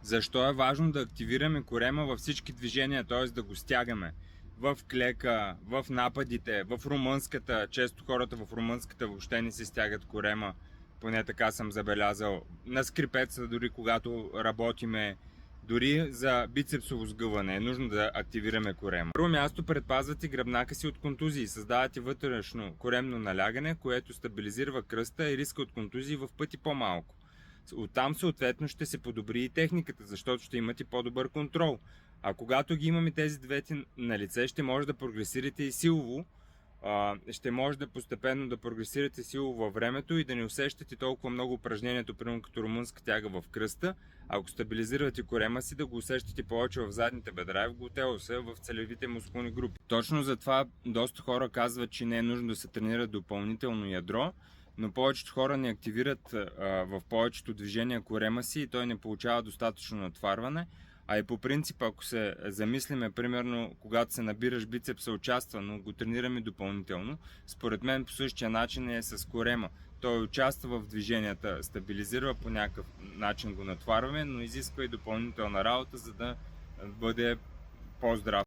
Защо е важно да активираме корема във всички движения, т.е. да го стягаме? В клека, в нападите, в румънската. Често хората в румънската въобще не си стягат корема, поне така съм забелязал. На скрипеца, дори когато работиме, дори за бицепсово сгъване е нужно да активираме корема. Първо място, предпазвате гръбнака си от контузии, създавате вътрешно коремно налягане, което стабилизира кръста и риска от контузии в пъти по-малко. Оттам съответно ще се подобри и техниката, защото ще имате по-добър контрол. А когато ги имаме тези двете на лице, ще може да прогресирате и силово, ще може да постепенно да прогресирате силово във времето и да не усещате толкова много упражнението, примерно като румънска тяга в кръста. Ако стабилизирате корема си, да го усещате повече в задните бедра и в глутеуса, в целевите мускулни групи. Точно затова доста хора казват, че не е нужно да се тренира допълнително ядро, но повечето хора не активират в повечето движения корема си и той не получава достатъчно натварване. А и по принцип, ако се замислиме, примерно, когато се набираш бицепса участва, но го тренираме допълнително, според мен по същия начин е с корема. Той участва в движенията, стабилизира по някакъв начин го натварваме, но изисква и допълнителна работа, за да бъде по-здрав.